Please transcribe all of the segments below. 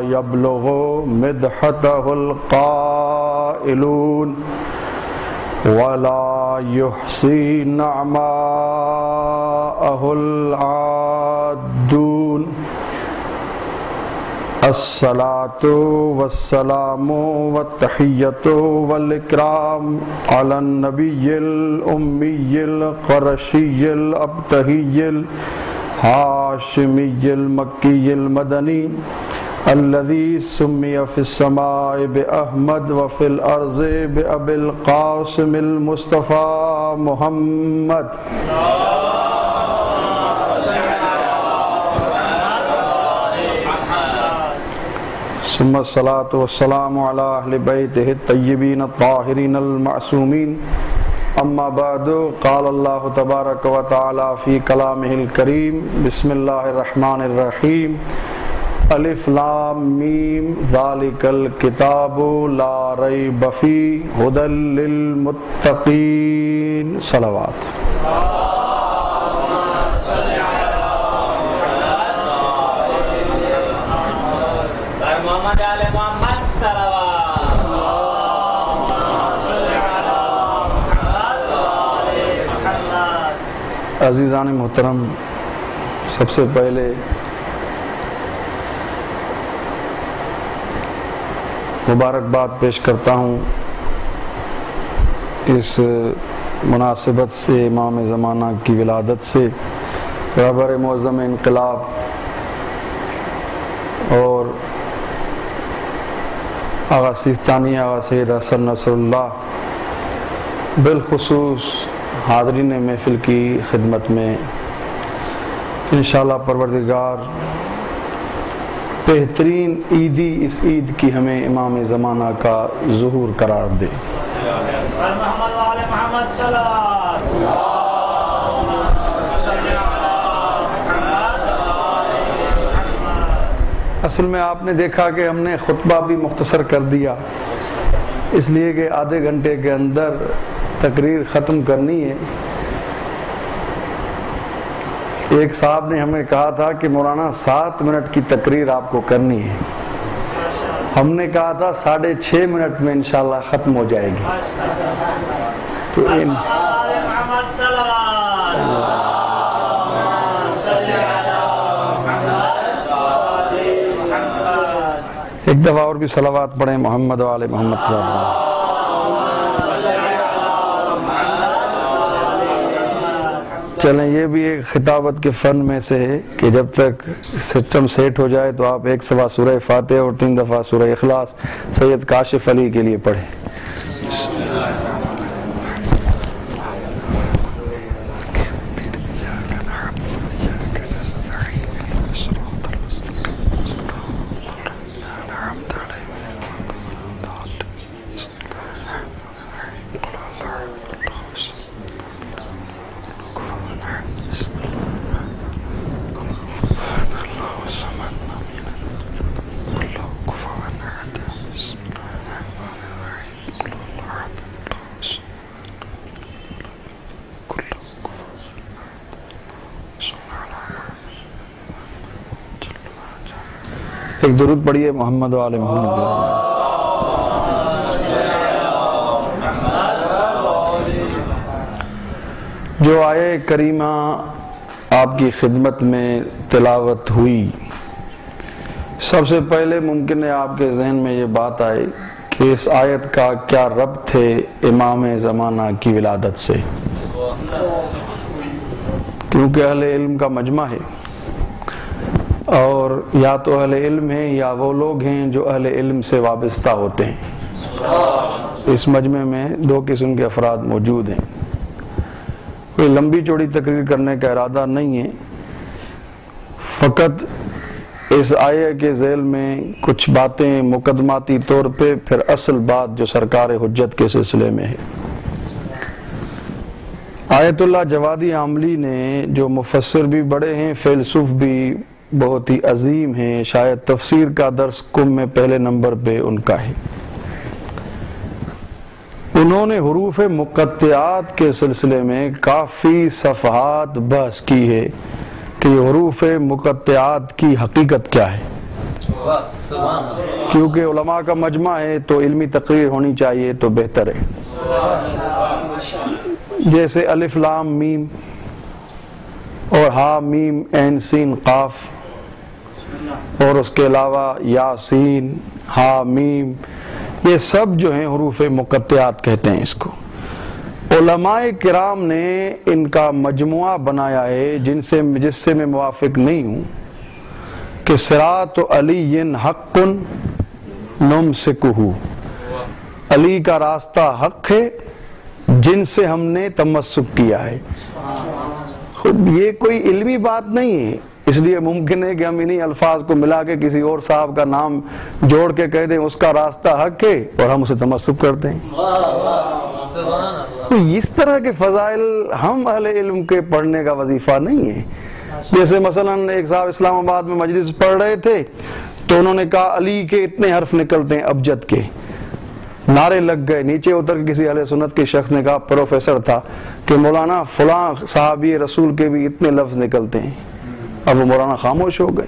يبلغ مدحته القائلون ولا يحصي نعماءه العادون الصلاة والسلام والتحية والإكرام على النبي الأمي القرشي الأبتهي الهاشمي المكي المدني الذي سمي في السماء بأحمد وفي الأرض بأبي القاسم المصطفى محمد ثم الصلاة والسلام على أهل بيته الطيبين الطاهرين المعصومين أما بعد قال الله تبارك وتعالى في كلامه الكريم بسم الله الرحمن الرحيم الف لام میم ذالک الکتاب لا ریب فیہ ھدی للمتقین صلوات عزیزان محترم، سب سے پہلے مبارکباد پیش کرتا ہوں اس مناسبت سے، امام زمانہ کی ولادت سے، رہبر معظم انقلاب اور آغا سیستانی آغا سید حسن نصر اللہ بالخصوص حاضرین محفل کی خدمت میں انشاءاللہ پروردگار بہترین عیدی اس عید کی ہمیں امام زمانہ کا ظہور قرار دے۔ اصل میں آپ نے دیکھا کہ ہم نے خطبہ بھی مختصر کر دیا، اس لیے کہ آدھے گھنٹے کے اندر تقریر ختم کرنی ہے۔ ایک صاحب نے ہمیں کہا تھا کہ مولانا 7 منٹ کی تقریر آپ کو کرنی ہے، ہم نے کہا تھا 6.5 منٹ میں انشاءاللہ ختم ہو جائے گی۔ تو ایک دفعہ اور بھی صلوات پڑھیں محمد و آل محمد صلی اللہ علیہ وسلم۔ چلیں، یہ بھی ایک خطابت کے فن میں سے ہے کہ جب تک سسٹم سیٹ ہو جائے تو آپ 1 دفعہ سورہ فاتحہ اور 3 دفعہ سورہ اخلاص سید کاشف علی کے لیے پڑھیں۔ ایک درود پڑھیے محمد و آل محمد۔ جو آیہ کریمہ آپ کی خدمت میں تلاوت ہوئی، سب سے پہلے ممکن ہے آپ کے ذہن میں یہ بات آئے کہ اس آیت کا کیا ربط ہے امام زمانہ کی ولادت سے، کیونکہ اہل علم کا مجمع ہے، اور یا تو اہل علم ہیں یا وہ لوگ ہیں جو اہل علم سے وابستہ ہوتے ہیں۔ اس مجمع میں 2 قسم کے افراد موجود ہیں۔ کوئی لمبی چوڑی تقریر کرنے کا ارادہ نہیں ہے، فقط اس آیہ کے ذیل میں کچھ باتیں مقدماتی طور پہ، پھر اصل بات جو سرکار حجت کے سلسلے میں ہے۔ آیت اللہ جوادی عاملی نے، جو مفسر بھی بڑے ہیں، فیلسوف بھی بہت ہی عظیم ہیں، شاید تفسیر کا درس کم میں پہلے نمبر پہ ان کا ہے، انہوں نے حروف مقطعات کے سلسلے میں کافی صفحات بحث کی ہے کہ حروف مقطعات کی حقیقت کیا ہے۔ کیونکہ علماء کا مجمع ہے تو علمی تقریر ہونی چاہیے تو بہتر ہے. جیسے الف لام میم اور ہا میم عین سین قاف، اور اس کے علاوہ یاسین ہا میم، یہ سب جو ہیں حروف مقطعات کہتے ہیں اس کو. علماء کرام نے ان کا مجموعہ بنایا ہے جس سے میں موافق نہیں ہوں کہ صراط علی حق نمسکہ، علی کا راستہ حق ہے جن سے ہم نے تمسک کیا ہے. یہ کوئی علمی بات نہیں ہے، اس لیے ممکن ہے کہ ہم انہی الفاظ کو ملا کے کسی اور صاحب کا نام جوڑ کے کہہ دیں اس کا راستہ حق ہے اور ہم اسے تمسک کرتے ہیں. اس طرح کے فضائل ہم اہل علم کے پڑھنے کا وظیفہ نہیں ہے. جیسے مثلا ایک صاحب اسلام آباد میں مجلس پڑھ رہے تھے تو انہوں نے کہا علی کے اتنے حرف نکلتے ہیں ابجد کے، نعرے لگ گئے. نیچے اتر کے کسی اہل سنت کے شخص نے کہا، پروفیسر تھا، کہ مولانا فلاں صحابی رسول کے بھی اتنے لفظ نکلتے ہیں. اب وہ مولانا خاموش ہو گئے.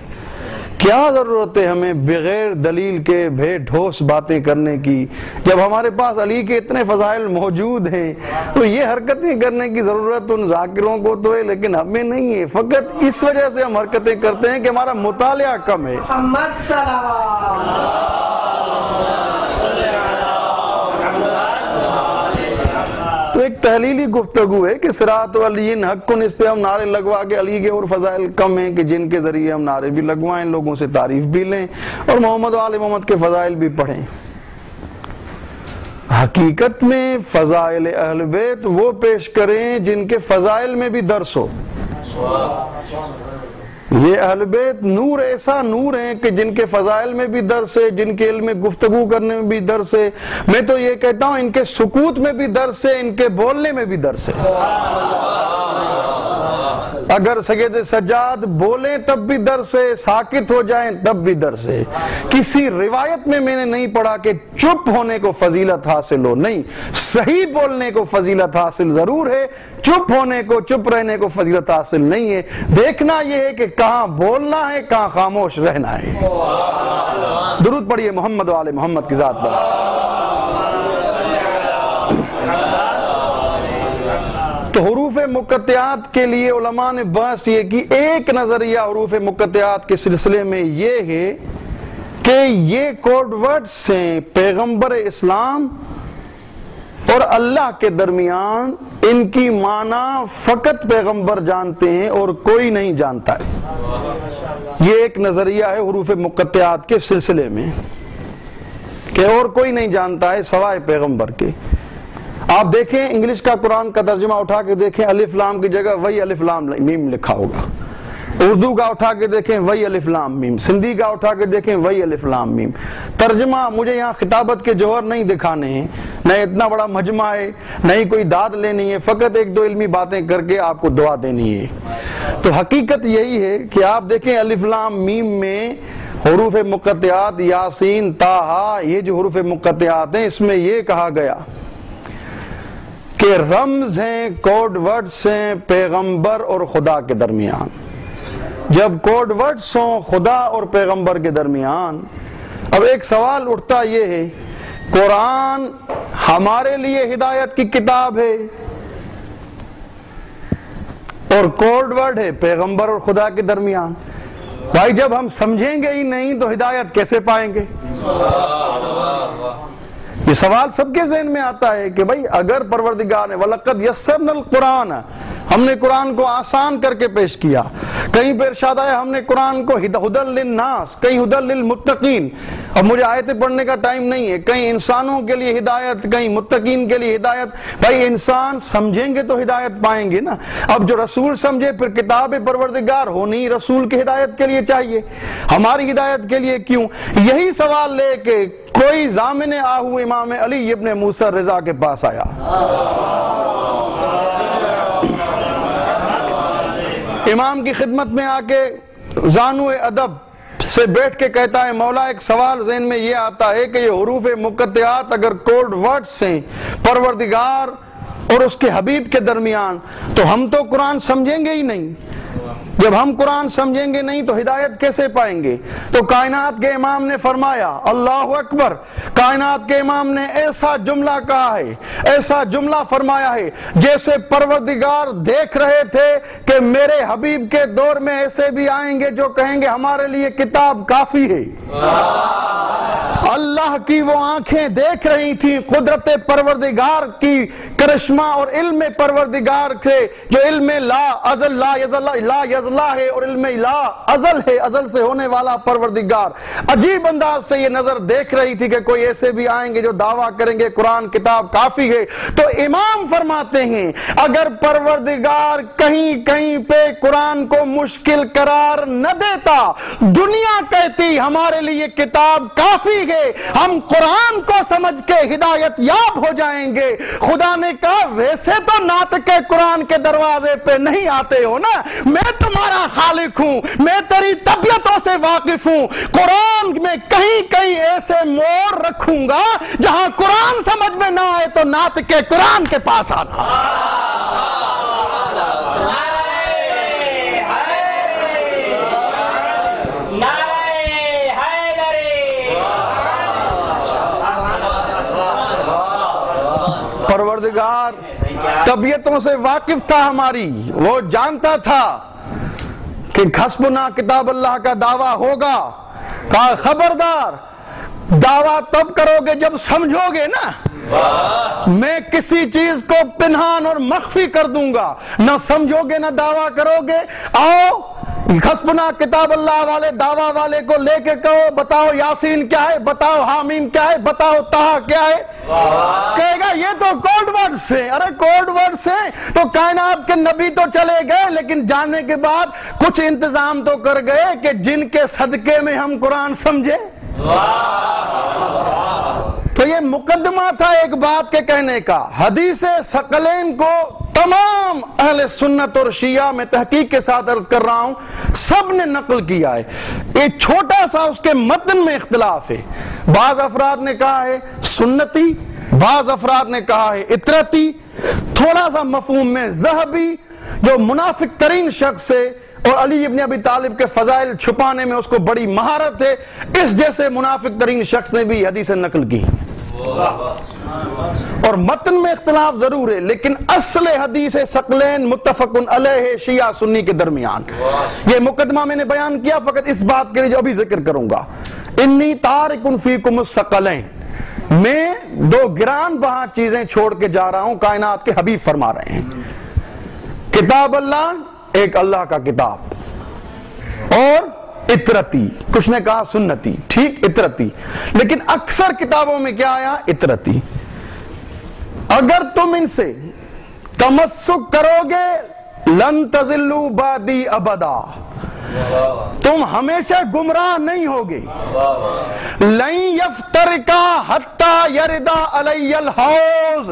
کیا ضرورت ہے ہمیں بغیر دلیل کے بے ٹھوس باتیں کرنے کی؟ جب ہمارے پاس علی کے اتنے فضائل موجود ہیں تو یہ حرکتیں کرنے کی ضرورت ان ذاکروں کو تو ہے لیکن ہمیں نہیں ہے. فقط اس وجہ سے ہم حرکتیں کرتے ہیں کہ ہمارا مطالعہ کم ہے. محمد تو ایک تحلیلی گفتگو ہے کہ صراط علی حق، اس پہ ہم نعرے لگوا کے علی کے اور فضائل کم ہیں کہ جن کے ذریعے ہم نعرے بھی لگوائیں، لوگوں سے تعریف بھی لیں اور محمد و آل محمد کے فضائل بھی پڑھیں. حقیقت میں فضائل اہل بیت وہ پیش کریں جن کے فضائل میں بھی درس ہو. یہ اہل بیت نور، ایسا نور ہیں کہ جن کے فضائل میں بھی درس ہے، جن کے علم میں گفتگو کرنے میں بھی درس ہے. میں تو یہ کہتا ہوں ان کے سکوت میں بھی درس ہے، ان کے بولنے میں بھی درس ہے. اگر سید سجاد بولیں تب بھی درس ہے، ساکت ہو جائیں تب بھی درس ہے. کسی روایت میں نے نہیں پڑھا کہ چپ ہونے کو فضیلت حاصل ہو، نہیں، صحیح بولنے کو فضیلت حاصل ضرور ہے، چپ ہونے کو، چپ رہنے کو فضیلت حاصل نہیں ہے. دیکھنا یہ ہے کہ کہاں بولنا ہے، کہاں خاموش رہنا ہے. درود پڑھیے محمد و آل محمد کی ذات پر. تو حروف مقطعات کے لیے علماء نے بحث یہ کی. ایک نظریہ حروف مقطعات کے سلسلے میں یہ ہے کہ یہ کوڈ ورڈز ہیں پیغمبر اسلام اور اللہ کے درمیان، ان کی معنی فقط پیغمبر جانتے ہیں اور کوئی نہیں جانتا ہے. یہ ایک نظریہ ہے حروف مقطعات کے سلسلے میں کہ اور کوئی نہیں جانتا ہے سوائے پیغمبر کے. آپ دیکھیں انگلش کا قرآن کا ترجمہ اٹھا کے دیکھیں، الف لام کی جگہ وہی الف لام میم لکھا ہوگا. اردو کا اٹھا کے دیکھیں وہی الف لام میم، سندھی کا اٹھا کے دیکھیں وہی الف لام میم. ترجمہ مجھے یہاں خطابت کے جوہر نہیں دکھانے ہیں، نہ اتنا بڑا مجمع ہے، نہ ہی کوئی داد لینی ہے، فقط ایک دو علمی باتیں کر کے آپ کو دعا دینی ہے. تو حقیقت یہی ہے کہ آپ دیکھیں الف لام میم میں حروف مقطعات یاسین طٰہٰ، یہ جو حروف مقطعات ہیں اس میں یہ کہا گیا کہ رمز ہیں، کوڈ ورڈز ہیں پیغمبر اور خدا کے درمیان. جب کوڈ ورڈز ہوں خدا اور پیغمبر کے درمیان، اب ایک سوال اٹھتا یہ ہے، قرآن ہمارے لیے ہدایت کی کتاب ہے اور کوڈ ورڈ ہے پیغمبر اور خدا کے درمیان. بھائی جب ہم سمجھیں گے ہی نہیں تو ہدایت کیسے پائیں گے؟ یہ سوال سب کے ذہن میں آتا ہے کہ بھائی اگر پروردگار نے وَلَقَدْ يَسَّرْنَا الْقُرْآنَ، ہم نے قرآن کو آسان کر کے پیش کیا. کہیں پہ ارشاد آیا ہم نے قرآن کو ہدًى للناس، کہیں ہدًى للمتقین. اب مجھے آیتیں پڑھنے کا ٹائم نہیں ہے، کہیں انسانوں کے لیے ہدایت، کہیں متقین کے لیے ہدایت. بھائی انسان سمجھیں گے تو ہدایت پائیں گے نا. اب جو رسول سمجھے پھر کتاب پروردگار ہونی رسول کی ہدایت کے لیے چاہیے، ہماری ہدایت کے لیے کیوں؟ یہی سوال لے کے کوئی ضامن آہو امام علی ابن موسیٰ رضا کے پاس آیا. امام کی خدمت میں آ کے زانو ادب سے بیٹھ کے کہتا ہے مولا ایک سوال ذہن میں یہ آتا ہے کہ یہ حروف مقطعات اگر کوڈ ورڈز ہیں پروردگار اور اس کے حبیب کے درمیان تو ہم تو قرآن سمجھیں گے ہی نہیں. جب ہم قرآن سمجھیں گے نہیں تو ہدایت کیسے پائیں گے؟ تو کائنات کے امام نے فرمایا، اللہ اکبر، کائنات کے امام نے ایسا جملہ کہا ہے، ایسا جملہ فرمایا ہے جیسے پروردگار دیکھ رہے تھے کہ میرے حبیب کے دور میں ایسے بھی آئیں گے جو کہیں گے ہمارے لیے کتاب کافی ہے۔ اللہ کی وہ آنکھیں دیکھ رہی تھی قدرت پروردگار کی کرشمہ اور علم پروردگار سے، جو علم لا ازل لا یزلا ہے اور علم لا ازل ہے، ازل سے ہونے والا پروردگار عجیب انداز سے یہ نظر دیکھ رہی تھی کہ کوئی ایسے بھی آئیں گے جو دعویٰ کریں گے قرآن کتاب کافی ہے۔ تو امام فرماتے ہیں اگر پروردگار کہیں کہیں پہ قرآن کو مشکل قرار نہ دیتا، دنیا کہتی ہمارے لیے کتاب کافی ہے، ہم قرآن کو سمجھ کے ہدایت یاب ہو جائیں گے۔ خدا نے کہا ویسے تو ناطق قرآن کے دروازے پہ نہیں آتے ہو نا، میں تمہارا خالق ہوں، میں تیری طبیعتوں سے واقف ہوں، قرآن میں کہیں کہیں ایسے موڑ رکھوں گا جہاں قرآن سمجھ میں نہ آئے تو ناطق قرآن کے پاس آنا۔ پروردگار طبیعتوں سے واقف تھا ہماری، وہ جانتا تھا کہ حسبنا کتاب اللہ کا دعویٰ ہوگا۔ کہا خبردار، دعویٰ تب کرو گے جب سمجھو گے نا، میں کسی چیز کو پنہان اور مخفی کر دوں گا، نہ سمجھو گے نہ دعویٰ کرو گے۔ آؤ حسبنا کتاب اللہ والے دعویٰ والے کو لے کے کہو بتاؤ یاسین کیا ہے، بتاؤ حامیم کیا ہے، بتاؤ طہ کیا ہے، کہے گا یہ تو کوڈ ورڈز ہیں۔ ارے کوڈ ورڈز ہیں تو کائنات کے نبی تو چلے گئے، لیکن جانے کے بعد کچھ انتظام تو کر گئے کہ جن کے صدقے میں ہم قرآن سمجھے۔ تو یہ مقدمہ تھا ایک بات کے کہنے کا۔ حدیث ثقلین کو تمام اہل سنت اور شیعہ میں تحقیق کے ساتھ عرض کر رہا ہوں، سب نے نقل کیا ہے۔ ایک چھوٹا سا اس کے متن میں اختلاف ہے، بعض افراد نے کہا ہے سنتی، بعض افراد نے کہا ہے اطرتی، تھوڑا سا مفہوم میں ذہبی جو منافق ترین شخص ہے اور علی ابن ابی طالب کے فضائل چھپانے میں اس کو بڑی مہارت ہے، اس جیسے منافق ترین شخص نے بھی حدیث نقل کی، اور متن میں اختلاف ضرور ہے لیکن اصل حدیث ثقلین متفق علیہ شیعہ سنی کے درمیان۔ یہ مقدمہ میں نے بیان کیا فقط اس بات کے لیے جو ابھی ذکر کروں گا، انی تارک فیکم الثقلین، میں دو گران بہا چیزیں چھوڑ کے جا رہا ہوں، کائنات کے حبیب فرما رہے ہیں، کتاب اللہ، ایک اللہ کا کتاب، اور اطرتی، کچھ نے کہا سنتی، ٹھیک اطرتی، لیکن اکثر کتابوں میں کیا آیا اطرتی۔ اگر تم ان سے تمسک کرو گے لن تضلوا بعدی ابدا، تم ہمیشہ گمراہ نہیں ہوگے۔ لن یفترقا حتی یردا علی الحوض،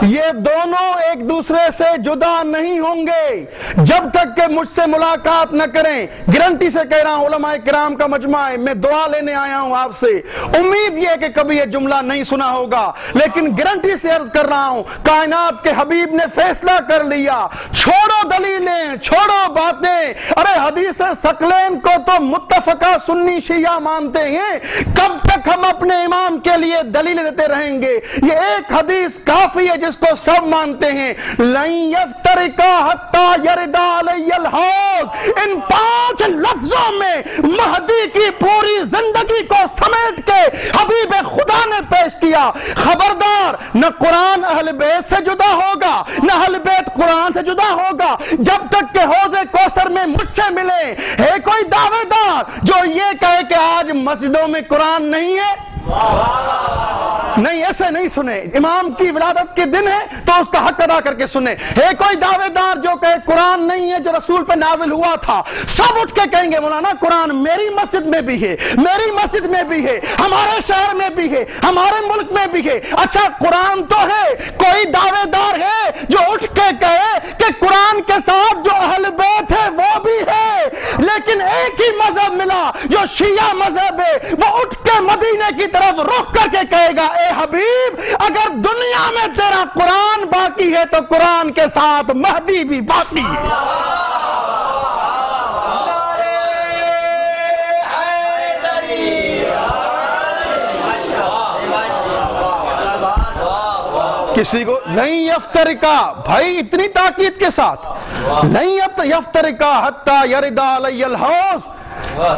یہ دونوں ایک دوسرے سے جدا نہیں ہوں گے جب تک کہ مجھ سے ملاقات نہ کریں۔ گارنٹی سے کہہ رہا ہوں، علماء کرام کا مجمع ہے، میں دعا لینے آیا ہوں آپ سے، امید یہ کہ کبھی یہ جملہ نہیں سنا ہوگا لیکن گارنٹی سے عرض کر رہا ہوں، کائنات کے حبیب نے فیصلہ کر لیا، چھوڑو دلیلیں، چھوڑو باتیں۔ ارے حدیث ثقلین کو تو متفقہ سنی شیعہ مانتے ہیں، کب تک ہم اپنے امام کے لیے دلیل دیتے رہیں گے؟ یہ ایک حدیث کافی ہے جس کو سب مانتے ہیں، لن یفترقا حتی یردا علی الحوض۔ ان 5 لفظوں میں مہدی کی پوری زندگی کو سمیٹ کے حبیب خدا نے پیش کیا۔ خبردار، نہ قرآن اہل بیت سے جدا ہوگا، نہ اہل بیت قرآن سے جدا ہوگا جب تک کہ حوض کوثر میں مجھ سے ملے۔ ہے کوئی دعوے دار جو یہ کہے کہ آج مسجدوں میں قرآن نہیں ہے؟ نہیں، ایسے نہیں سنے۔ امام کی ولادت کے دن ہے تو اس کا حق ادا کر کے سنے۔ ہے کوئی دعوے دار جو کہے قرآن نہیں ہے جو رسول پہ نازل ہوا تھا؟ سب اٹھ کے کہیں گے مولانا قرآن میری مسجد میں بھی ہے، میری مسجد میں بھی ہے، ہمارے شہر میں بھی ہے، ہمارے ملک میں بھی ہے۔ اچھا قرآن تو ہے، کوئی دعوے دار ہے جو اٹھ کے کہے کہ قرآن کے ساتھ جو اہل بیت ہے وہ بھی ہے؟ لیکن ایک ہی مذہب ملا جو شیعہ مذہب ہے، وہ اٹھ کے مدینے کی طرف رخ کر کے کہے گا اے حبیب اگر دنیا میں تیرا قرآن باقی ہے تو قرآن کے ساتھ مہدی بھی باقی ہے۔ کسی کو نہیں یفترقا، بھائی اتنی تاکید کے ساتھ، نہیں یفترقا حتی یردا علی الحوض،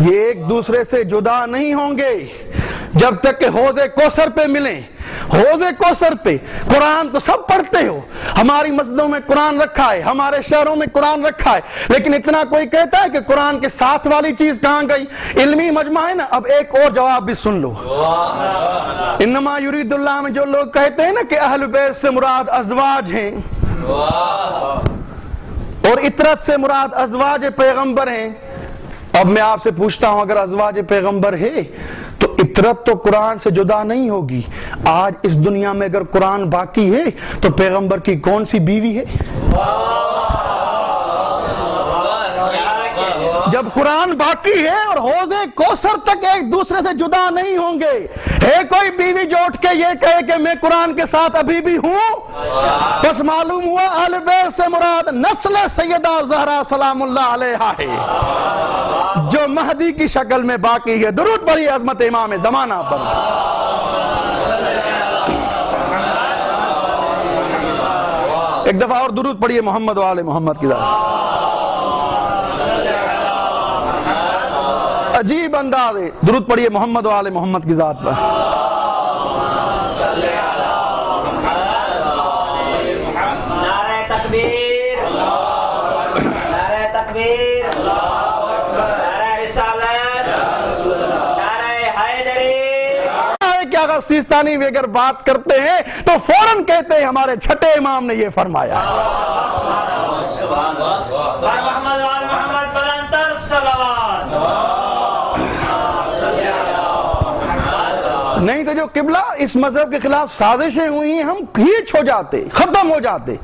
یہ ایک دوسرے سے جدا نہیں ہوں گے جب تک کہ حوض کوثر پہ ملیں۔ حوض کوثر پہ قرآن تو سب پڑھتے ہو، ہماری مسجدوں میں قرآن رکھا ہے، ہمارے شہروں میں قرآن رکھا ہے، لیکن اتنا کوئی کہتا ہے کہ قرآن کے ساتھ والی چیز کہاں گئی؟ علمی مجمع ہے نا۔ اب ایک اور جواب بھی سن لو، انما یرید اللہ میں جو لوگ کہتے ہیں نا کہ اہل بیت سے مراد ازواج ہیں اور اطرت سے مراد ازواج پیغمبر ہیں، اب میں آپ سے پوچھتا ہوں اگر ازواج پیغمبر ہے تو اطرت تو قرآن سے جدا نہیں ہوگی۔ آج اس دنیا میں اگر قرآن باقی ہے تو پیغمبر کی کون سی بیوی ہے؟ جب قرآن باقی ہے اور حوض کوثر تک ایک دوسرے سے جدا نہیں ہوں گے، ہے کوئی بیوی جو اٹھ کے یہ کہے کہ میں قرآن کے ساتھ ابھی بھی ہوں؟ بس معلوم ہوا اہل بیت سے مراد نسل سیدہ زہرا سلام اللہ علیہا ہے جو مہدی کی شکل میں باقی ہے۔ درود پڑھیے عظمت امام زمانہ پر۔ ایک دفعہ اور درود پڑھیے محمد و آل محمد کی ذات۔ عجیب انداز ہے، درود پڑھیے محمد و آل محمد کی ذات پر۔ نعرہ تکبیر، نعرہ تکبیر، نعرہ رسالت، نعرہ حیدری۔ کیا اگر سیستانی بھی اگر بات کرتے ہیں تو فوراً کہتے ہیں ہمارے چھٹے امام نے یہ فرمایا۔ محمد و آل محمد بلندتر صلوات۔ نہیں تو جو قبلہ اس مذہب کے خلاف سازشیں ہوئی ہیں ہم ہیچ ہو جاتے، ختم ہو جاتے،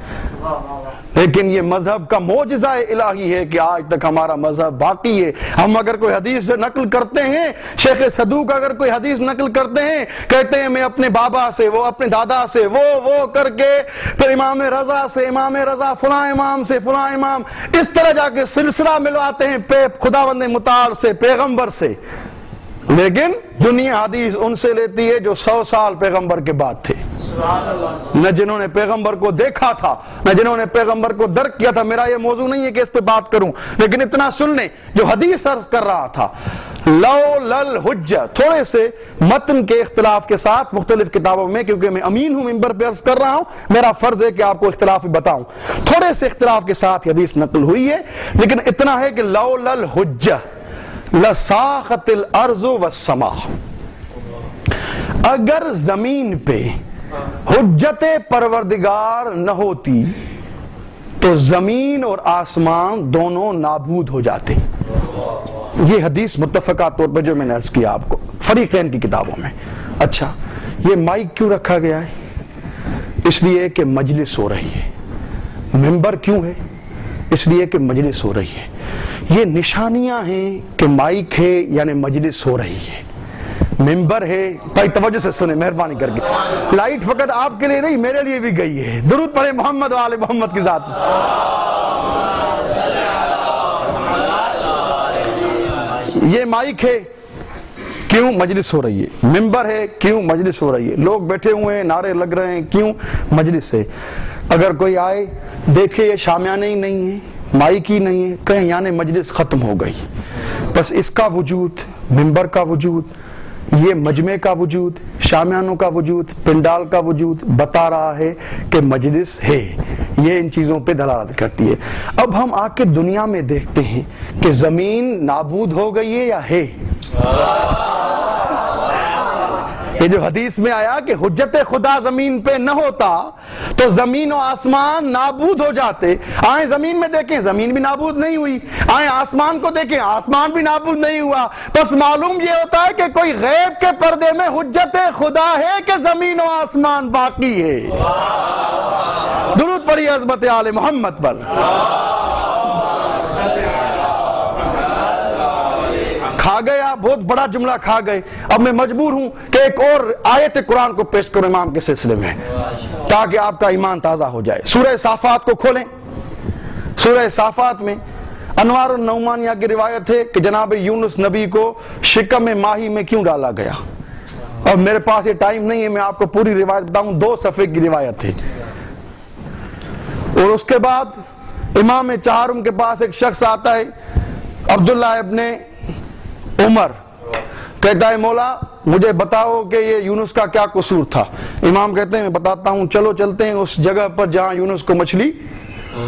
لیکن یہ مذہب کا معجزہ الہی ہے کہ آج تک ہمارا مذہب باقی ہے۔ ہم اگر کوئی حدیث نقل کرتے ہیں، شیخ صدوق اگر کوئی حدیث نقل کرتے ہیں، کہتے ہیں میں اپنے بابا سے، وہ اپنے دادا سے، وہ کر کے پھر امام رضا سے، امام رضا فلاں امام سے، فلاں امام، اس طرح جا کے سلسلہ ملواتے ہیں خداوند متعال سے، پیغمبر سے، لیکن دنیا حدیث ان سے لیتی ہے جو 100 سال پیغمبر کے بعد تھے، نہ جنہوں نے پیغمبر کو دیکھا تھا، نہ جنہوں نے پیغمبر کو درک کیا تھا۔ میرا یہ موضوع نہیں ہے کہ اس پہ بات کروں، لیکن اتنا سن لیں جو حدیث عرض کر رہا تھا، لو لل حجہ، تھوڑے سے متن کے اختلاف کے ساتھ مختلف کتابوں میں، کیونکہ میں امین ہوں ممبر پہ عرض کر رہا ہوں، میرا فرض ہے کہ آپ کو اختلاف بھی بتاؤں، تھوڑے سے اختلاف کے ساتھ حدیث نقل ہوئی ہے، لیکن اتنا ہے کہ لو لل حجہ لساخت الارض والسماء، اگر زمین پہ حجت پروردگار نہ ہوتی تو زمین اور آسمان دونوں نابود ہو جاتے۔ یہ حدیث متفقہ طور پر جو میں نے عرض کیا آپ کو فریقین کی کتابوں میں۔ اچھا، یہ مائک کیوں رکھا گیا ہے؟ اس لیے کہ مجلس ہو رہی ہے۔ ممبر کیوں ہے؟ اس لیے کہ مجلس ہو رہی ہے۔ یہ نشانیاں ہیں کہ مائک ہے یعنی مجلس ہو رہی ہے، ممبر ہے۔ بھائی توجہ سے سنیں مہربانی کر کے، لائٹ فقط آپ کے لیے نہیں میرے لیے بھی گئی ہے۔ درود پڑھے محمد و آل محمد کی ذات میں۔ یہ مائک ہے، کیوں؟ مجلس ہو رہی ہے۔ ممبر ہے، کیوں؟ مجلس ہو رہی ہے۔ لوگ بیٹھے ہوئے ہیں، نعرے لگ رہے ہیں، کیوں؟ مجلس سے۔ اگر کوئی آئے دیکھے یہ شامیانے ہی نہیں ہے، مائک ہی نہیں ہے، کہیں یعنی مجلس ختم ہو گئی۔ بس اس کا وجود، ممبر کا وجود، یہ مجمع کا وجود، شامیانوں کا وجود، پنڈال کا وجود بتا رہا ہے کہ مجلس ہے۔ یہ ان چیزوں پہ دلالت کرتی ہے۔ اب ہم آ کے دنیا میں دیکھتے ہیں کہ زمین نابود ہو گئی ہے یا ہے؟ یہ جو حدیث میں آیا کہ حجت خدا زمین پہ نہ ہوتا تو زمین و آسمان نابود ہو جاتے، آئیں زمین میں دیکھیں زمین بھی نابود نہیں ہوئی، آئیں آسمان کو دیکھیں آسمان بھی نابود نہیں ہوا۔ بس معلوم یہ ہوتا ہے کہ کوئی غیب کے پردے میں حجت خدا ہے کہ زمین و آسمان باقی ہے۔ درود پڑھیے عظمت آل محمد پر۔ کھا گئے آپ، بہت بڑا جملہ کھا گئے۔ اب میں مجبور ہوں کہ ایک اور آیت قرآن کو پیش کروں امام کے سلسلے میں تاکہ آپ کا ایمان تازہ ہو جائے۔ سورہ صافات کو کھولیں۔ سورہ صافات میں انوار النعمانیہ کی روایت ہے کہ جناب یونس نبی کو شکم ماہی میں کیوں ڈالا گیا؟ اور میرے پاس یہ ٹائم نہیں ہے میں آپ کو پوری روایت بتاؤں، 2 صفحے کی روایت ہے. اور اس کے بعد امام چہارم کے پاس ایک شخص آتا ہے، عبداللہ ابن عمر، کہتا ہے مولا مجھے بتاؤ کہ یہ یونس کا کیا قصور تھا. امام کہتے ہیں میں بتاتا ہوں، چلو چلتے ہیں اس جگہ پر جہاں یونس کو مچھلی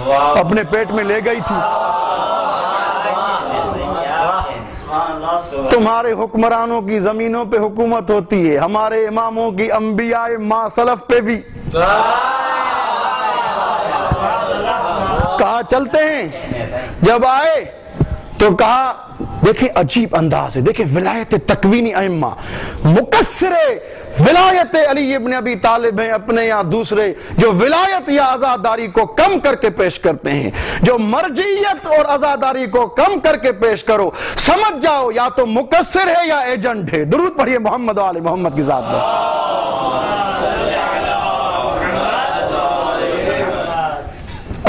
اپنے پیٹ میں لے گئی تھی. تمہارے حکمرانوں کی زمینوں پہ حکومت ہوتی ہے، ہمارے اماموں کی انبیاء ما سلف پہ بھی. کہا چلتے ہیں. جب آئے تو کہا دیکھیں عجیب انداز ہے، دیکھیں ولایت تکوینی ائمہ مقصر ولایت علی ابن ابی طالب ہیں اپنے یا دوسرے، جو ولایت یا عزاداری کو کم کر کے پیش کرتے ہیں. جو مرجعیت اور عزاداری کو کم کر کے پیش کرو، سمجھ جاؤ یا تو مقصر ہے یا ایجنٹ ہے. درود پڑھیے محمد و آل محمد کی ذات پر.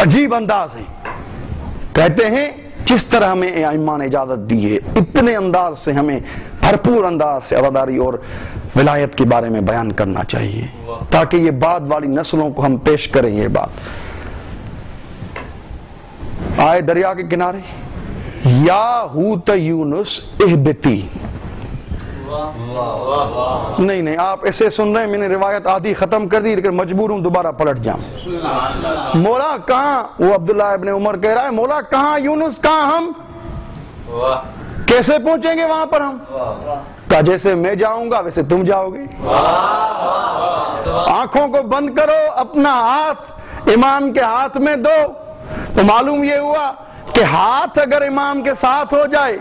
عجیب انداز ہے. کہتے ہیں جس طرح ہمیں ائمہ نے اجازت دی ہے اتنے انداز سے ہمیں بھرپور انداز سے عزاداری اور ولایت کے بارے میں بیان کرنا چاہیے تاکہ یہ بعد والی نسلوں کو ہم پیش کریں. یہ بات آئے دریا کے کنارے، یا ہوت یونس اہبتی. نہیں آپ ایسے سن رہے ہیں، میں نے روایت آدھی ختم کر دی لیکن مجبور ہوں دوبارہ پلٹ جاؤں. مولا کہاں؟ وہ عبداللہ ابن عمر کہہ رہا ہے مولا کہاں یونس، کہاں ہم کیسے پہنچیں گے وہاں پر؟ ہم کہا جیسے میں جاؤں گا ویسے تم جاؤ گے. آنکھوں کو بند کرو، اپنا ہاتھ امام کے ہاتھ میں دو. تو معلوم یہ ہوا کہ ہاتھ اگر امام کے ساتھ ہو جائے،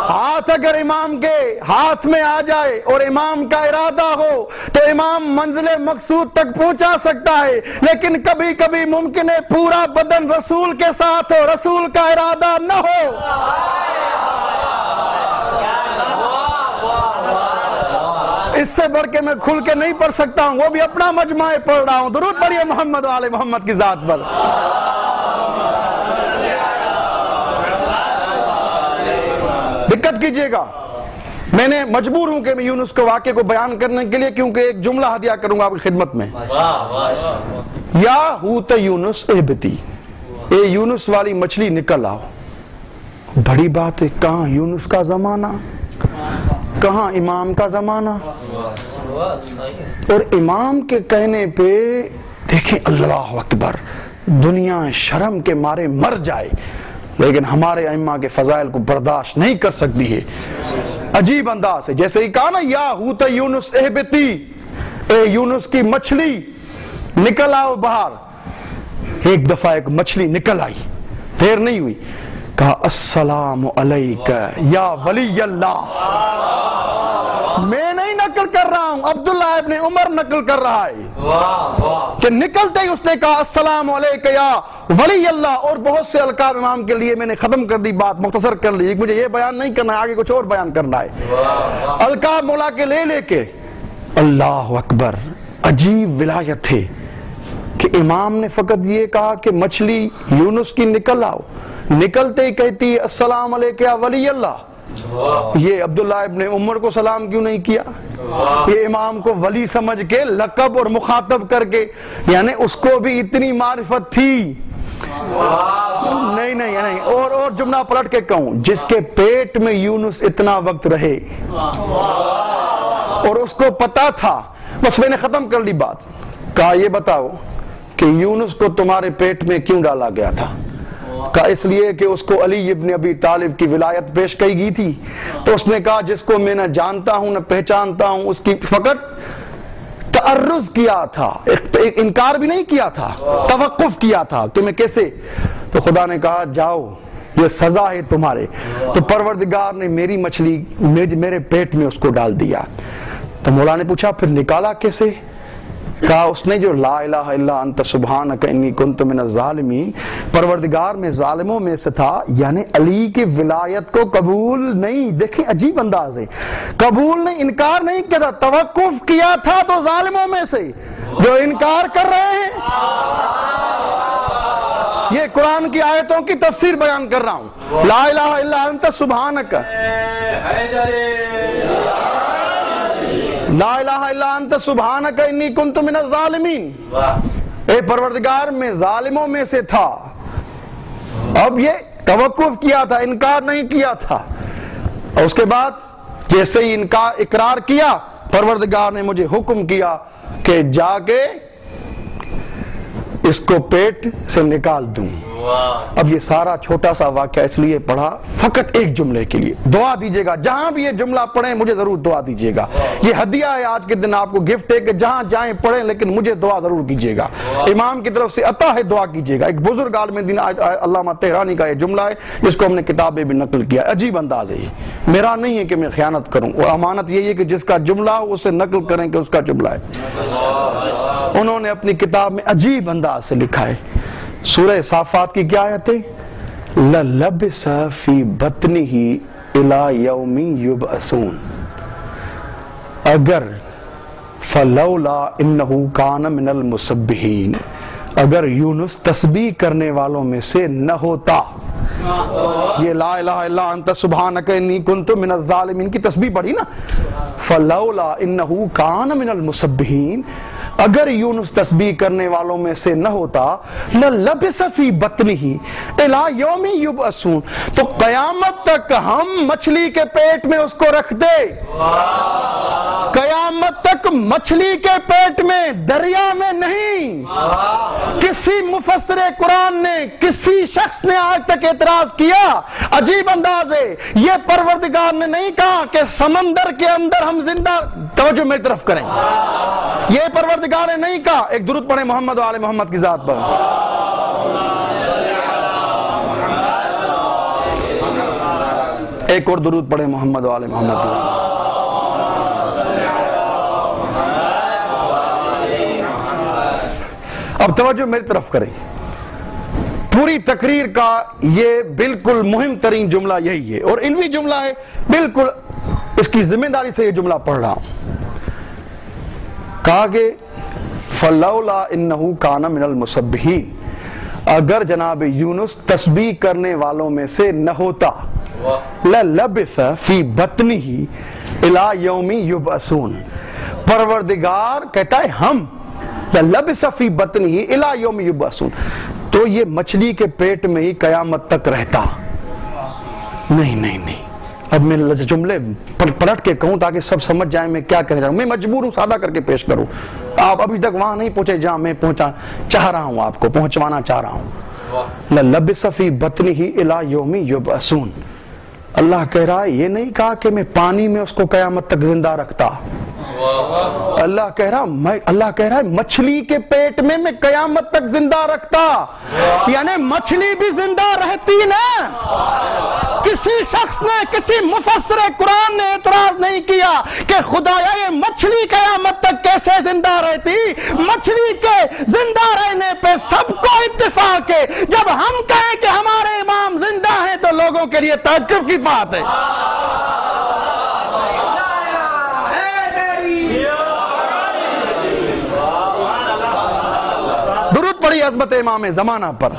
ہاتھ اگر امام کے ہاتھ میں آ جائے اور امام کا ارادہ ہو تو امام منزل مقصود تک پہنچا سکتا ہے. لیکن کبھی کبھی ممکن ہے پورا بدن رسول کے ساتھ ہو، رسول کا ارادہ نہ ہو. اس سے بڑھ کے میں کھل کے نہیں پڑھ سکتا ہوں، وہ بھی اپنا مجمع پڑھ رہا ہوں. درود پڑھیے محمد و آل محمد کی ذات پر. دقت کیجئے گا، میں نے مجبور ہوں کہ میں یونس کو واقعے کو بیان کرنے کے لیے، کیونکہ ایک جملہ ہدیہ کروں گا آپ کی خدمت میں. یا ہوت یونس اہبتی، اے یونس والی مچھلی نکل آؤ. بڑی بات ہے، کہاں یونس کا زمانہ، کہاں امام کا زمانہ. اور امام کے کہنے پہ دیکھیں اللہ اکبر، دنیا شرم کے مارے مر جائے لیکن ہمارے ائمہ کے فضائل کو برداشت نہیں کر سکتی ہے. عجیب انداز ہے. جیسے ہی کہا نا یا ہوت یونس اہبتی، اے یونس کی مچھلی نکل آؤ باہر. ایک دفعہ ایک مچھلی نکل آئی، دیر نہیں ہوئی، کہا السلام علیکہ یا ولی اللہ. میں نہیں نقل کر رہا ہوں، عبداللہ ابن عمر نقل کر رہا ہے کہ نکلتے ہی اس نے کہا السلام علیکہ یا ولی اللہ. اور بہت سے القاب امام کے لیے میں نے ختم کر دی، بات مختصر کر لی، مجھے یہ بیان نہیں کرنا ہے، آگے کچھ اور بیان کرنا ہے. القاب مولا کے لے کے اللہ اکبر. عجیب ولایت ہے کہ امام نے فقط یہ کہا کہ مچھلی یونس کی نکل آؤ، نکلتے ہی کہتی ہے السلام علیکہ یا ولی اللہ. یہ عبداللہ ابن عمر کو سلام کیوں نہیں کیا؟ یہ امام کو ولی سمجھ کے لقب اور مخاطب کر کے، یعنی اس کو بھی اتنی معرفت تھی. نہیں اور جملہ پلٹ کے کہوں، جس کے پیٹ میں یونس اتنا وقت رہے اور اس کو پتا تھا، بس میں نے ختم کر لی بات. کہا یہ بتاؤ کہ یونس کو تمہارے پیٹ میں کیوں ڈالا گیا تھا؟ کہا اس لیے کہ اس کو علی ابن ابی طالب کی ولایت پیش کی گئی تھی. تو اس نے کہا جس کو میں نہ جانتا ہوں نہ پہچانتا ہوں، اس کی فقط تعرض کیا تھا، انکار بھی نہیں کیا تھا، توقف کیا تھا کہ میں کیسے. تو خدا نے کہا جاؤ یہ سزا ہے تمہارے. تو پروردگار نے میری مچھلی میرے پیٹ میں اس کو ڈال دیا. تو مولا نے پوچھا پھر نکالا کیسے؟ کہا اس نے جو لا الہ الا انت سبحانک انی کنت من الظالمین، پروردگار میں ظالموں میں سے تھا، یعنی علی کی ولایت کو قبول نہیں. دیکھیں عجیب انداز ہے، قبول نہیں، انکار نہیں کیا تھا، توقف کیا تھا. تو ظالموں میں سے جو انکار کر رہے ہیں یہ قرآن کی آیتوں کی تفسیر بیان کر رہا ہوں. لا الہ الا انت سبحانک، لا الہ الا انت سبحانک انی کنت من الظالمین. اے پروردگار میں ظالموں میں سے تھا. اب یہ توقف کیا تھا، انکار نہیں کیا تھا. اور اس کے بعد جیسے ہی اقرار کیا، پروردگار نے مجھے حکم کیا کہ جا کے اس کو پیٹ سے نکال دوں. اب یہ سارا چھوٹا سا واقعہ اس لیے پڑھا فقط ایک جملے کے لیے. دعا دیجئے گا جہاں بھی یہ جملہ پڑھیں مجھے ضرور دعا دیجئے گا. یہ ہدیہ ہے آج کے دن آپ کو، گفٹ ہے کہ جہاں جائیں پڑھیں لیکن مجھے دعا ضرور کیجئے گا. امام کی طرف سے عطا ہے، دعا کیجئے گا. ایک بزرگ عالم دین علامہ تہرانی کا یہ جملہ ہے جس کو ہم نے کتابیں بھی نقل کیا. عجیب انداز ہے. میرا نہیں ہے کہ میں خیانت کروں، اور امانت یہی ہے کہ جس کا جملہ ہو اسے نقل کریں کہ اس کا جملہ ہے. انہوں نے اپنی کتاب میں عجیب انداز سے لکھا ہے. سورہ صافات کی کیا آیت ہے؟ لَلَبِسَ فِي بَطْنِهِ إِلَى يَوْمِ يُبْعَثُونَ. اگر فَلَوْلَا إِنَّهُ كَانَ مِنَ الْمُسَبِّحِينَ، اگر یونس تسبیح کرنے والوں میں سے نہ ہوتا. یہ لا الہ الا انت سبحانک انی کنت من الظالمین کی تسبیح پڑھی نا. فَلَوْلَا إِنَّهُ كَانَ مِنَ الْمُسَبِّحِينَ، اگر یونس تسبیح کرنے والوں میں سے نہ ہوتا، لَلَبِسَ فِي بَطْنِهِ إِلَى يَوْمِ يُبْعَثُونَ، تو قیامت تک ہم مچھلی کے پیٹ میں اس کو رکھ دے. قیامت تک مچھلی کے پیٹ میں، دریا میں نہیں. کسی مفسر قرآن نے، کسی شخص نے آج تک اعتراض کیا. عجیب انداز ہے. یہ پروردگار نے نہیں کہا کہ سمندر کے اندر ہم زندہ، توجہ میری طرف کریں، یہ پروردگار نے نہیں کہا. ایک درود پڑھیں محمد و آل محمد کی ذات پر. ایک اور درود پڑھیں محمد و آل محمد کی ذات. اب توجہ میری طرف کریں. پوری تقریر کا یہ بالکل مہم ترین جملہ یہی ہے، اور علمی جملہ ہے. بالکل اس کی ذمہ داری سے یہ جملہ پڑھ رہا ہوں. کہا کہ فَلَوْلَا إِنَّهُ كَانَ مِنَ الْمُسَبِّحِينَ، اگر جناب یونس تسبیح کرنے والوں میں سے نہ ہوتا، لَلَبِثَ فِي بَطْنِهِ إِلَى يَوْمِ يُبْعَثُونَ. پروردگار کہتا ہے ہم لَلَبِثَ فِي بَطْنِهِ إِلَى يَوْمِ يُبْعَثُونَ، تو یہ مچھلی کے پیٹ میں ہی قیامت تک رہتا. نہیں. اب میں جملے پلٹ کے کہوں تاکہ سب سمجھ جائیں میں کیا کہنا چاہوں. میں مجبور ہوں سادہ کر کے پیش کروں. آپ ابھی تک وہاں نہیں پہنچے جہاں میں پہنچا چاہ رہا ہوں، آپ کو پہنچوانا چاہ رہا ہوں. لَلَبِثَ فِي بَطْنِهِ إِلَى يَوْمِ يُبْعَثُونَ. اللہ کہہ رہا ہے یہ نہیں کہا کہ میں پانی میں اس کو قیامت تک زندہ رکھتا. اللہ کہہ رہا ہے مچھلی کے پیٹ میں قیامت تک زندہ رکھتا. یعنی مچھلی بھی زندہ رہتی نا. کسی شخص نے، کسی مفسر قرآن نے اعتراض نہیں کیا کہ خدایا یہ مچھلی قیامت تک کیسے زندہ رہتی. مچھلی کے زندہ رہنے پہ سب کو اتفاق ہے. جب ہم کہیں کہ ہمارے امام زندہ ہیں تو لوگوں کے لیے تعجب کی بات ہے. درود پڑھی عظمت امام زمانہ پر.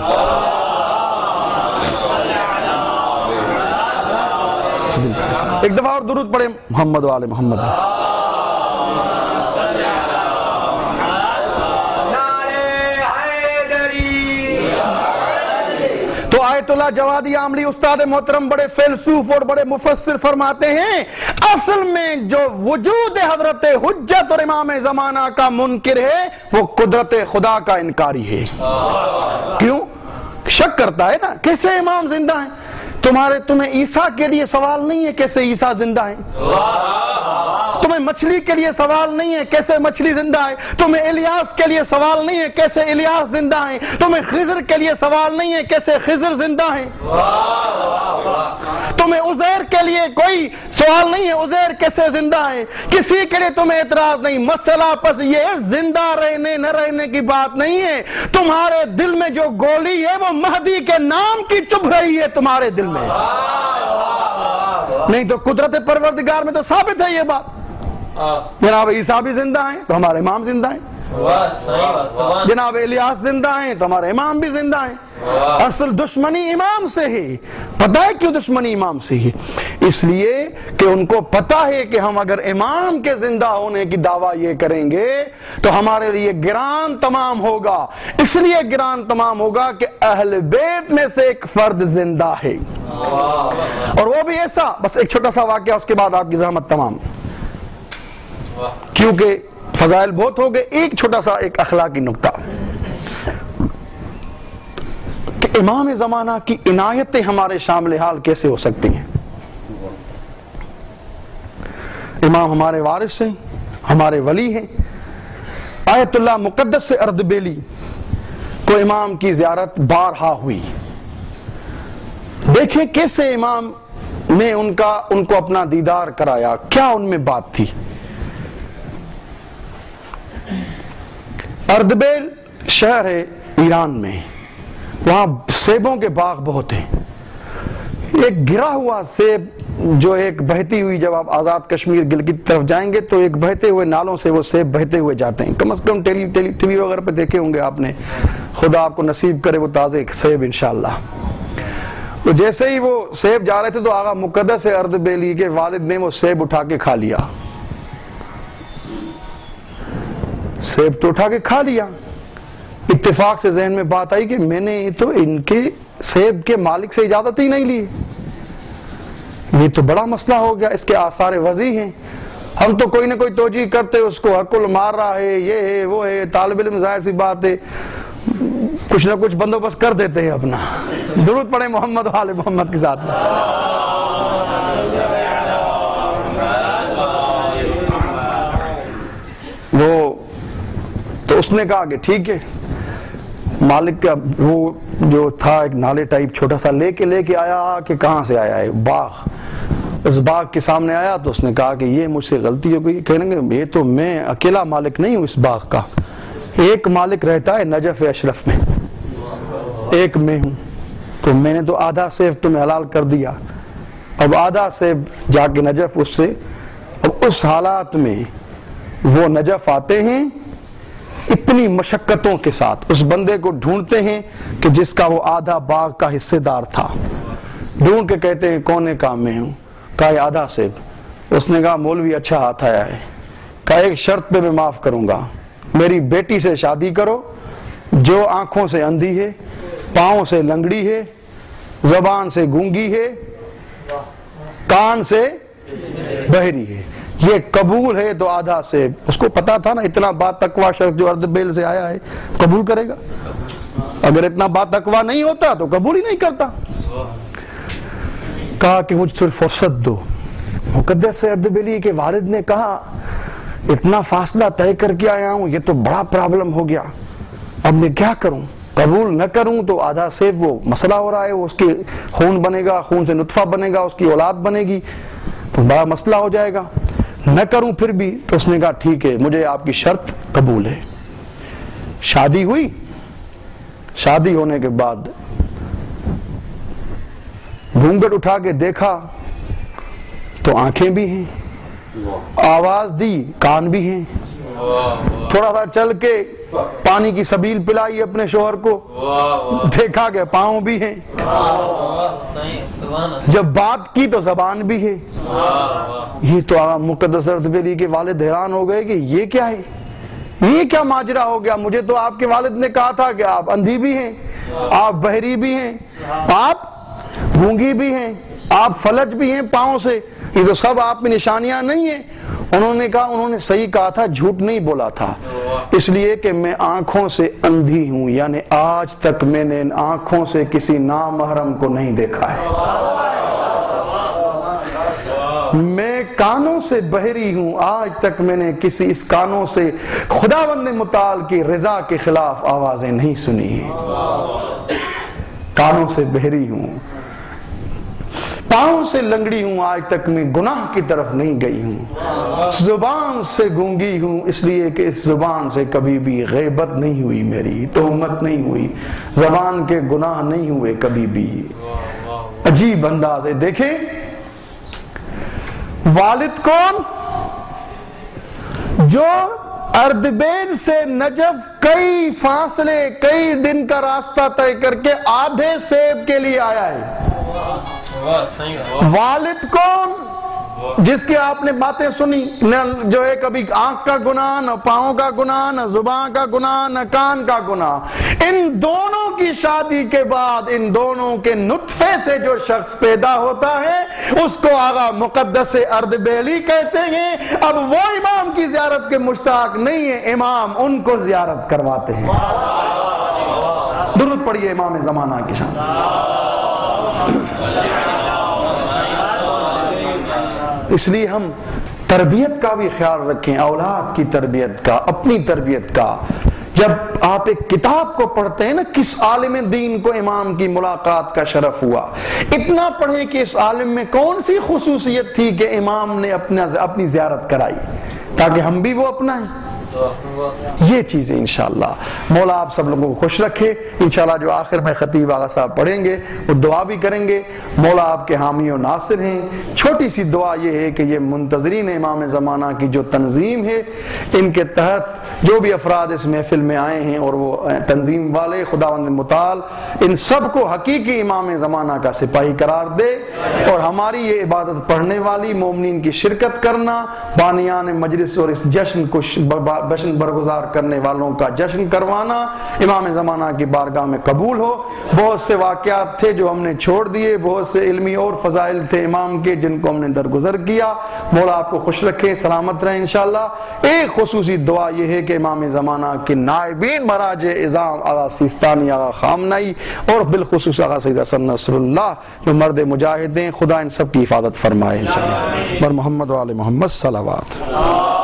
ایک دفعہ اور درود پڑھیں محمد و آل محمد. تو آیت اللہ جوادی عاملی استاد محترم بڑے فیلسوف اور بڑے مفسر فرماتے ہیں اصل میں جو وجود حضرت حجت اور امام زمانہ کا منکر ہے وہ قدرت خدا کا انکاری ہے. کیوں؟ شک کرتا ہے نا کیسے امام زندہ ہیں. تمہیں عیسیٰ کے لیے سوال نہیں ہے کیسے عیسیٰ زندہ ہیں. تمہیں مچھلی کے لیے سوال نہیں ہے کیسے مچھلی زندہ ہے. تمہیں الیاس کے لیے سوال نہیں ہے کیسے الیاس زندہ ہیں. تمہیں خضر کے لیے سوال نہیں ہے کیسے خضر زندہ ہیں. تمہیں عزیر کے لیے کوئی سوال نہیں ہے عزیر کیسے زندہ ہے. کسی کے لیے تمہیں اعتراض نہیں. مسئلہ پس یہ زندہ رہنے نہ رہنے کی بات نہیں ہے. تمہارے دل میں جو گولی ہے وہ مہدی کے نام کی چبھ رہی ہے تمہارے دل میں. نہیں تو قدرت پروردگار میں تو ثابت ہے یہ بات. جناب عیسیٰ بھی زندہ ہیں تو ہمارے امام زندہ ہیں، جناب الیاس زندہ ہیں تو ہمارے امام بھی زندہ ہیں۔ اصل دشمنی امام سے ہے۔ پتہ ہے کیوں دشمنی امام سے ہے؟ اس لیے کہ ان کو پتہ ہے کہ ہم اگر امام کے زندہ ہونے کی دعویٰ یہ کریں گے تو ہمارے لیے گران تمام ہوگا۔ اس لیے گران تمام ہوگا کہ اہل بیت میں سے ایک فرد زندہ ہے، اور وہ بھی ایسا۔ بس ایک چھوٹا سا واقعہ، اس کے بعد آپ کی زحمت تمام، کیونکہ فضائل بہت ہو گئے۔ ایک چھوٹا سا ایک اخلاقی نکتہ کہ امام زمانہ کی عنایتیں ہمارے شامل حال کیسے ہو سکتی ہیں۔ امام ہمارے وارث ہیں، ہمارے ولی ہیں۔ آیت اللہ مقدس سے اردبیلی کو امام کی زیارت بارہا ہوئی۔ دیکھیں کیسے امام نے ان کو اپنا دیدار کرایا، کیا ان میں بات تھی۔ اردبیل شہر ہے ایران میں، وہاں سیبوں کے باغ بہت ہیں۔ ایک گرا ہوا سیب جو ایک بہتی ہوئی، جب آپ آزاد کشمیر گلگت کی طرف جائیں گے تو ایک بہتے ہوئے نالوں سے وہ سیب بہتے ہوئے جاتے ہیں، کم از کم ٹی وی وغیرہ پہ دیکھے ہوں گے آپ نے، خدا آپ کو نصیب کرے وہ تازے سیب انشاءاللہ۔ تو جیسے ہی وہ سیب جا رہے تھے تو آغا مقدس اردبیلی کے والد نے وہ سیب اٹھا کے کھا لیا۔ سیب تو اٹھا کے کھا لیا، اتفاق سے ذہن میں بات آئی کہ میں نے تو ان کے سیب کے مالک سے اجازت ہی نہیں لی، یہ تو بڑا مسئلہ ہو گیا، اس کے آثار وضیح ہیں، ہم تو کوئی نہ کوئی توجیہ کرتے اس کو عقل مار رہا ہے، یہ ہے وہ ہے، طالب علم ظاہر سی بات ہے کچھ نہ کچھ بندوبست کر دیتے ہیں اپنا۔ درود پڑھیں محمد و آل محمد کے ساتھ۔ وہ تو اس نے کہا کہ ٹھیک ہے، مالک کا وہ جو تھا ایک نالے ٹائپ چھوٹا سا لے کے آیا کہ کہاں سے آیا ہے، باغ، اس باغ کے سامنے آیا تو اس نے کہا کہ یہ مجھ سے غلطی ہو گئی، کہنے گے یہ تو میں اکیلا مالک نہیں ہوں اس باغ کا، ایک مالک رہتا ہے نجف اشرف میں، ایک میں ہوں، تو میں نے تو آدھا سیب تمہیں حلال کر دیا، اب آدھا سیب جا کے نجف اس سے، اب اس حالات میں وہ نجف آتے ہیں اتنی مشقتوں کے ساتھ، اس بندے کو ڈھونڈتے ہیں کہ جس کا وہ آدھا باغ کا حصے دار تھا، ڈھونڈ کے کہتے ہیں کونے کام میں ہوں، کہا یہ آدھا سیب، اس نے کہا مولوی اچھا ہاتھ آیا ہے، کہا ایک شرط پہ میں معاف کروں گا، میری بیٹی سے شادی کرو جو آنکھوں سے اندھی ہے، پاؤں سے لنگڑی ہے، زبان سے گونگی ہے، کان سے بہری ہے، یہ قبول ہے تو آدھا سیب۔ اس کو پتا تھا نا اتنا با تقوی شخص جو اردبیل سے آیا ہے قبول کرے گا، اگر اتنا با تقوی نہیں ہوتا تو قبول ہی نہیں کرتا۔ کہا کہ مجھ سے فرصت دو۔ مقدس اردبیلی کے والد نے کہا اتنا فاصلہ طے کر کے آیا ہوں، یہ تو بڑا پرابلم ہو گیا، اب میں کیا کروں، قبول نہ کروں تو آدھا سیب وہ مسئلہ ہو رہا ہے، اس کے خون بنے گا، خون سے نطفہ بنے گا، اس کی اولاد بنے گی تو بڑا مسئلہ ہو جائے گا، نہ کروں پھر بھی۔ تو اس نے کہا ٹھیک ہے مجھے آپ کی شرط قبول ہے۔ شادی ہوئی، شادی ہونے کے بعد گھونگھٹ اٹھا کے دیکھا تو آنکھیں بھی ہیں، آواز دی کان بھی ہیں، تھوڑا سا چل کے پانی کی سبیل پلائی اپنے شوہر کو، دیکھا کہ پاؤں بھی ہیں، جب بات کی تو زبان بھی ہے۔ یہ تو مقدس اردبیلی کے والد حیران ہو گئے کہ یہ کیا ہے، یہ کیا ماجرا ہو گیا، مجھے تو آپ کے والد نے کہا تھا کہ آپ اندھی بھی ہیں، آپ بہری بھی ہیں، آپ گونگی بھی ہیں، آپ فلج بھی ہیں پاؤں سے، یہ تو سب آپ میں نشانیاں نہیں ہیں۔ انہوں نے کہا انہوں نے صحیح کہا تھا، جھوٹ نہیں بولا تھا، اس لیے کہ میں آنکھوں سے اندھی ہوں، یعنی آج تک میں نے آنکھوں سے کسی نامحرم کو نہیں دیکھا ہے، میں کانوں سے بہری ہوں، آج تک میں نے کسی اس کانوں سے خداوند متعال کی رضا کے خلاف آوازیں نہیں سنی ہیں، کانوں سے بہری ہوں، پاؤں سے لنگڑی ہوں، آج تک میں گناہ کی طرف نہیں گئی ہوں، زبان سے گونگی ہوں، اس لیے کہ اس زبان سے کبھی بھی غیبت نہیں ہوئی، میری تہمت نہیں ہوئی، زبان کے گناہ نہیں ہوئے کبھی بھی۔ عجیب انداز ہے، دیکھیں والد کون؟ جو اردبیل سے نجف کئی فاصلے، کئی دن کا راستہ طے کر کے آدھے سیب کے لیے آیا ہے، والد کون؟ جس کی آپ نے باتیں سنی، نہ جو ہے کبھی آنکھ کا گناہ، نہ پاؤں کا گناہ، نہ زبان کا گناہ، نہ کان کا گناہ، ان دونوں کی شادی کے بعد ان دونوں کے نطفے سے جو شخص پیدا ہوتا ہے اس کو آغا مقدس اردبیلی کہتے ہیں۔ اب وہ امام کی زیارت کے مشتاق نہیں ہے، امام ان کو زیارت کرواتے ہیں۔ درود پڑھیے امام زمانہ کی شان۔ اس لیے ہم تربیت کا بھی خیال رکھیں، اولاد کی تربیت کا، اپنی تربیت کا۔ جب آپ ایک کتاب کو پڑھتے ہیں نا، کس عالم دین کو امام کی ملاقات کا شرف ہوا، اتنا پڑھیں کہ اس عالم میں کون سی خصوصیت تھی کہ امام نے اپنی زیارت کرائی، تاکہ ہم بھی وہ اپنائیں۔ یہ چیزیں انشاءاللہ مولا آپ سب لوگوں کو خوش رکھے۔ انشاءاللہ جو آخر میں خطیب آغا صاحب پڑھیں گے وہ دعا بھی کریں گے۔ مولا آپ کے حامی و ناصر ہیں۔ چھوٹی سی دعا یہ ہے کہ یہ منتظرین امام زمانہ کی جو تنظیم ہے، ان کے تحت جو بھی افراد اس محفل میں آئے ہیں اور وہ تنظیم والے، خداوند متعال ان سب کو حقیقی امام زمانہ کا سپاہی قرار دے، اور ہماری یہ عبادت پڑھنے والی مومنین کی شرکت کرنا، بانیان مجلس اور اس جشن کو جشن برگزار کرنے والوں کا جشن کروانا امام زمانہ کی بارگاہ میں قبول ہو۔ بہت سے واقعات تھے جو ہم نے چھوڑ دیے، بہت سے علمی اور فضائل تھے امام کے جن کو ہم نے درگزر کیا۔ مولا آپ کو خوش رکھے، سلامت رہیں انشاءاللہ۔ ایک خصوصی دعا یہ ہے کہ امام زمانہ کے نائبین مراجع اعظام آغا سیستانی، آغا خامنئی اور بالخصوص آغا سید حسن نصر اللہ جو مرد مجاہد ہیں، خدا ان سب کی حفاظت فرمائے انشاءاللہ۔ بر محمد و آل محمد صلوات۔